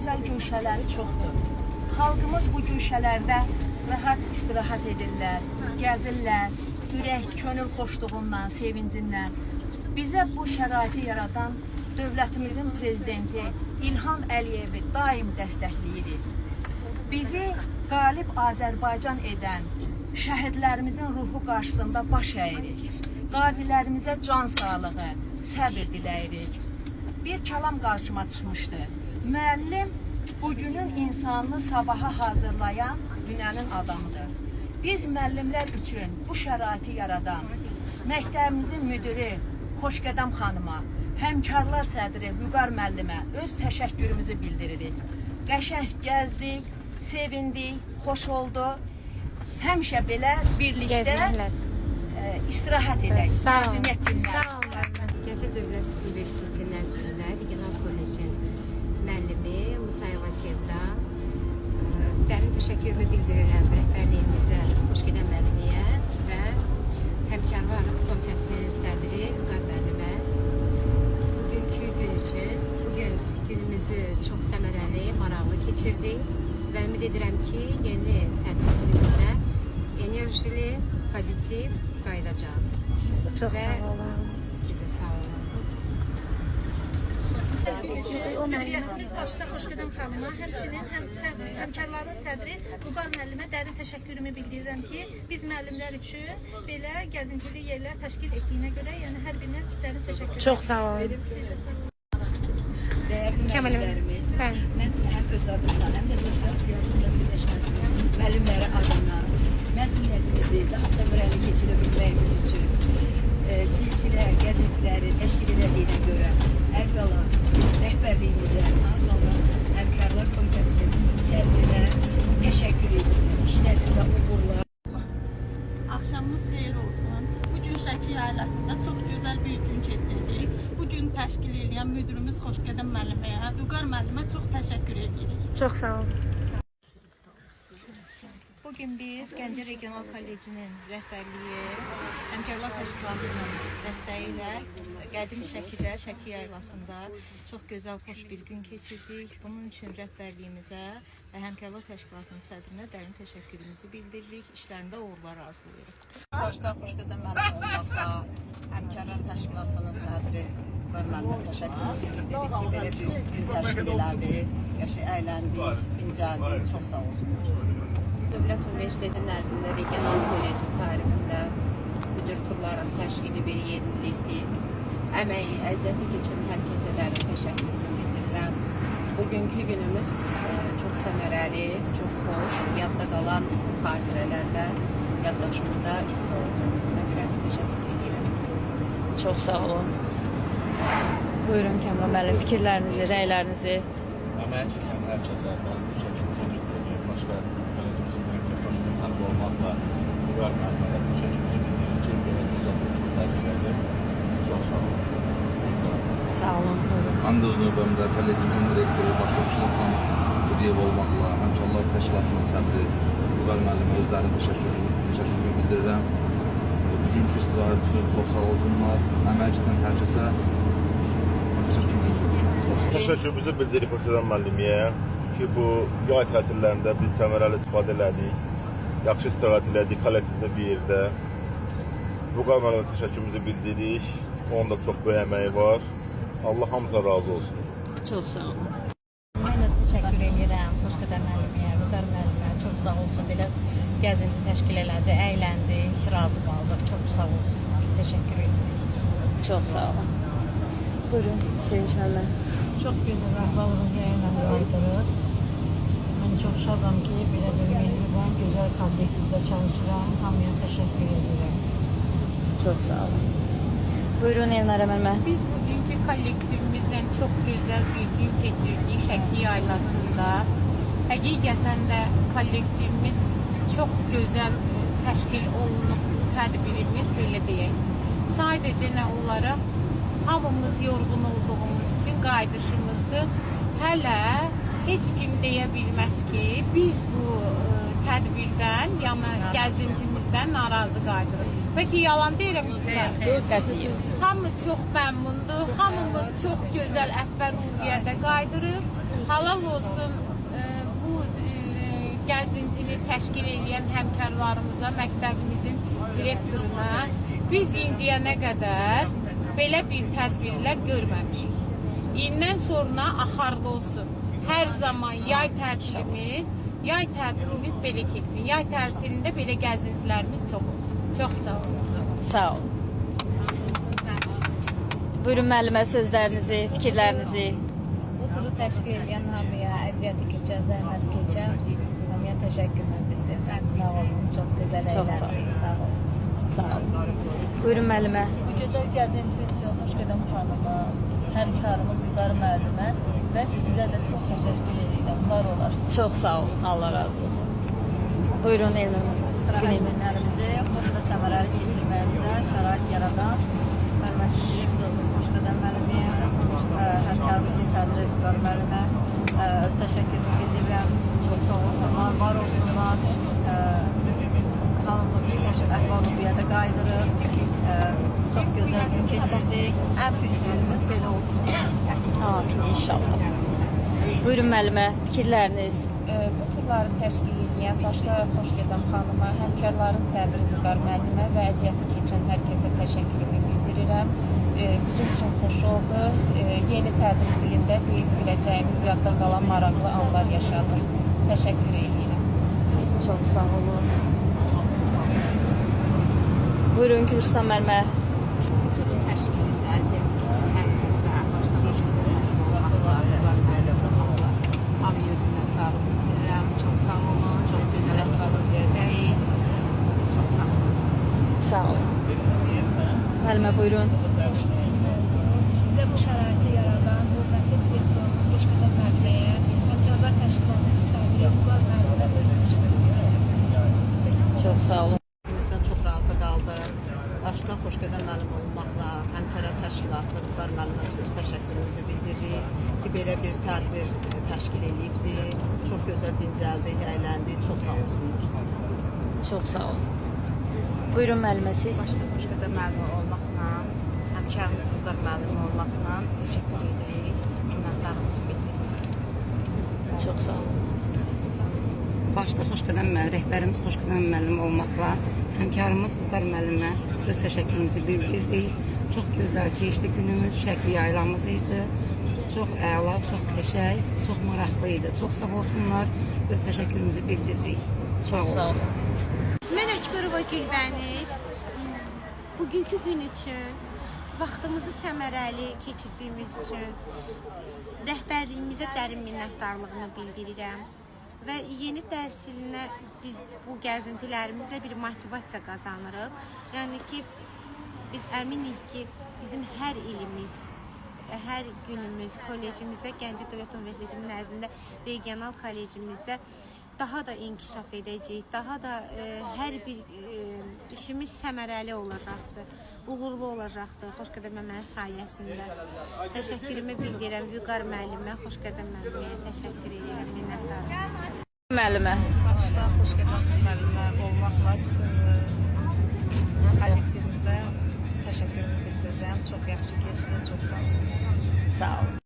gözəl güşələri çoxdur. Xalqımız bu güşələrdə rahat istirahat edirlər, gəzirlər, ürək, könül xoşluğundan, sevincindən. Bizə bu şəraiti yaradan dövlətimizin prezidenti İlham Əliyevi daim dəstəkləyirik. Bizi qalib Azərbaycan edən şəhidlərimizin ruhu qarşısında baş əyirik. Qazilərimizə can sağlığı, səbir diləyirik. Bir kəlam qarşıma çıxmışdı. Müəllim bugünün insanını sabaha hazırlayan dünyanın adamıdır. Biz müəllimlər üçün bu şəraiti yaradan məktəbimizin müdiri Xoşqədəm xanıma, həmkarlar sədri Vüqar müəllimə öz təşəkkürümüzü bildiririk. Qəşəng gəzdik, sevindik, xoş oldu. Həmişə belə birlikdə istirahət edək. Sağ olun. Gəncə Dövlət Universiteti nəzdində Regional Kollecin müəllimi Musayeva Sevda. Dərin təşəkkürümü bildirirəm rəhbərliyimizə, Xoşqədəm müəllimiyə və Həmkarlar Komitəsinin sədri Vüqar müəllimə. Bugünkü gün üçün, bugün günümüzü çox səmərəli, maraqlı keçirdik və ümid edirəm ki, yeni tədris ilimizə enerjili, pozitiv qayıdacaq. Çox sağ olun. Sizə sağ olun. Cəmiyyətimiz başda Xoşqədəm xanıma, həmçinin həmkarların sədri Vüqar müəllimə dərin təşəkkürümü bildirirəm ki, biz müəllimlər üçün belə gəzintili yerlər təşkil etdiyinə görə, yəni hər birinə dərin təşəkkür edirəm. Çox sağ olun. Siz də sağ olun. Dəyərli müəllimlərimiz, mən həm öz adımdan, həm də sosial siyasətlə birləşməsinin müəllimləri adından məsuliyyətimizi daha səmərəli keçirə bilməyimiz üçün silsilə gəzintiləri təşkil edildiyinə görə əvvəla rəhbərliyimizə, daha sonra Həmkarlar Komitəsinin sədrinə təşəkkür edirəm. İşlərində uğurlar. Axşamınız xeyir olsun. Bugün Şəki ailəsində çox gözəl bir gün keçirdik. Bugün təşkil edən müdürümüz Xoşqədəm müəlliməyə, Vüqar müəllimə çox təşəkkür edirik. Çox sağ olun. Bugün biz Gəncə Regional Kollecinin rəhbərliyi, Həmkarlar Təşkilatının dəstəyi ilə qədim Şəkidə, Şəki yaylasında çox gözəl, xoş bir gün keçirdik. Bunun üçün rəhbərliyimizə və Həmkarlar Təşkilatının sədrinə dərin təşəkkürümüzü bildiririk. İşlərində uğurlar arzulayırıq. Başda Xoşqədəm müəllim olmaqla Həmkarlar Təşkilatının sədri Vüqar müəllimə təşəkkürümüzü bildiririk ki, belə bir gün təşkil elədi, əyləndik, incəldik, çox sağ olsun. Dövlət Universiteti nəzdində Regional Kollecin tarixində bu cür turların təşkili bir yenilikdir. Əməyi, əziyyəti keçən hər kəsə dərin təşəkkürümüzü bildirirəm. Bugünkü günümüz çox səmərəli, çox xoş, yadda qalan xatirələrlə yaddaşımızda hiss olacaq. Mən təşəkkür edirəm. Çox sağ olun. Buyurun Kəmran müəllim, fikirlərinizi, rəylərinizi. Əməyə keçən hər kəsə təşəkkürümüzü bildiririk. Başqa tanıb olmaqla Vüqar müəllimə təşəkkürümüzü bildiririk ki, belə gözəl təşkillərdir. Çox sağ olun. Sağ olun. Mən də öz növbəmdə kollecimizin direktoru Başqaçılıq Qudiyev olmaqla Həmkarlar Təşkilatının sədri Vüqar müəllimə özlərini təşəkkürümü bildirirəm. Bugünkü istirahət üçün çox sağ olsunlar. Əməyə keçən hər kəsə Təşəkkürümüzü bildiririk Xoşqədəm müəllimiyə ki, bu yay tətillərində biz səmərəli istifadə elədik, yaxşı istirahət elədik, kollektivdə bir yerdə. Vüqar müəllimə təşəkkürümüzü bildiririk, onun da çox böyük əməyi var. Allah hamıza razı olsun. Çox sağ olun. Mən də təşəkkür edirəm Xoşqədəm müəlliməyə, Vüqar müəllimə. Çox sağ olsun. Belə gəzinti təşkil elədi, əyləndik, razı qaldıq. Çox sağ olsunlar. Təşəkkür edirik. Çox sağ olun. Buyurun, Sevinç müəllim. Çox gözəl əhval-ruhiyyəyə qayıdırıq. Mən çox şadam ki, belə bir mehriban, gözəl kollektivdə çalışıram. Hamıya təşəkkür edirəm. Çox sağ olun. Buyurun Elnarə müəllimə. Biz bugünkü kollektivimizlə çox gözəl bir gün keçirdik Şəki yaylasında. Həqiqətən də kollektivimiz çox gözəl təşkil olunub tədbirimiz, belə deyək. Sadəcə nə olaraq hamımız yorğun olduğumuz üçün qayıdışımızdır. Hələ heç kim deyə bilməz ki, biz bu tədbirdən, yəni gəzintimizdən narazı qayıdırıq. Peki yalan deyirəm bizlər. Hamı çox məmnundur, hamımız çox gözəl əhval-ruhiyyədə qayıdırıq. halal olsun bu gəzintini təşkil edən həmkarlarımıza, məktəbimizin direktoruna. Biz indiyənə qədər belə bir tədbirlər görməmişik. İndən sonra axarlı olsun. Hər zaman yay tətilimiz belə keçsin. Yay tətilində belə gəzintilərimiz çox olsun. Çox sağ olun. Sağ olun. Buyurun müəllimə sözlərinizi, fikirlərinizi. Bu turu təşkil edən hamıya əziyyəti keçən, zəhmət keçən hamıya təşəkkürlər bildirirəm. Sağ olun, çox gözəl Çox sağ olun. əyləndik. Sağ olun. Sağ olun. Buyurun müəllimə. Bu gözəl gəzinti üçün Xoşqədəm xanıma, həmkarımız Vüqar müəllimə və sizə də çox təşəkkür edirəm. Var olasınız. Çox sağ olun. Allah razı olsun. Buyurun Elnur. İstirahət günlərimizi xoş və səmərəli keçirməyimizə şərait yaradan hörmətli direktorumuz Xoşqədəm müəllimə, həmkarımız Sədri Vüqar müəllimə öz təşəkkürümü bildirirəm. Çox sağ olsunlar, var olsunlar. Hamımız çıxmış əhval-ruhiyyədə qaydırıq. Çox gözəl gün keçirdik. Ən pis günümüz belə olsun. Amin inşallah. Buyurun müəllimə, fikirləriniz. Bu turları təşkil edən başda Xoşqədəm xanıma, həmkarların sədri Vüqar müəllimə və əziyyəti keçən hər kəsə təşəkkürümü bildirirəm. Bizim üçün xoş oldu. Yeni tədris ilində biləcəyimiz yadda qalan maraqlı anlar yaşadıq. Təşəkkür edirəm. Çox sağ olun. Buyurun Gülüstan müəllimə. Bu turun təşkilində əziyyəti keçən hər kəsə başda Xoşqədəm müəllimə, hamıya öz minnətdarlıq bildirirəm. Çox sağ olun, çox gözəl əhval-ruhiyyədəyik. Çox sağ olun. Sağ olun. Müəllimə buyurun. Bizə bu şəraiti yaradan hörmətli direktorumuz Xoşqədəm müəlliməyə, həmkarlar təşkilatının sədri Vüqar müəllimə öz təşəkkürümü Çox sağ olun. Bizdən çox razı qaldıq. Başda Xoşqədəm müəllim olmaqla həmkarlar təşkilatı Vüqar müəllimə öz təşəkkürümüzü bildiririk ki, belə bir tədbir təşkil edibdir. Çox gözəl dincəldik, əyləndik. Çox sağ olsunlar. Çox sağ olun. Buyurun müəllimə siz. Başda Xoşqədəm müəllim olmaqla, həmkarımız Vüqar müəllim olmaqla təşəkkür edirik. Minnətdarlığımızı bildiririk. Çox sağ olun. Başda Xoşqədəm rəhbərimiz Xoşqədəm müəllim olmaqla həmkarımız Vüqar müəllimə öz təşəkkürümüzü bildiririk. Çox gözəl keçdi günümüz, şəkli yaylamız idi. Çox əla, çox qəşəng, çox maraqlı idi. Çox sağ olsunlar. Öz təşəkkürümüzü bildiririk. Çox sağ olun. Mən Əkbərova Gülbəniz. Bugünkü gün üçün, vaxtımızı səmərəli keçirdiyimiz üçün rəhbərliyimizə dərin minnətdarlığımı bildirirəm. Və yeni dərs ilinə biz bu gəzintilərimizlə bir motivasiya qazanırıq. Yəni ki, biz əminik ki, bizim hər ilimiz, hər günümüz kollecimizdə, Gəncə Dövlət Universitetinin nəzdində, regional kollecimizdə daha da inkişaf edəcəyik, daha da hər bir işimiz səmərəli olacaqdır, uğurlu olacaqdır Xoşqədəm müəllimənin sayəsində. Təşəkkürümü bildirirəm Vüqar müəllimə, Xoşqədəm müəlliməyə təşəkkür edirəm, minnətdarım. Müəllimə. Başda Xoşqədəm müəllimə olmaqla bütün kollektivimizə təşəkkür bildirirəm. Çox yaxşı keçdi, çox sağ olun. Sağ olun.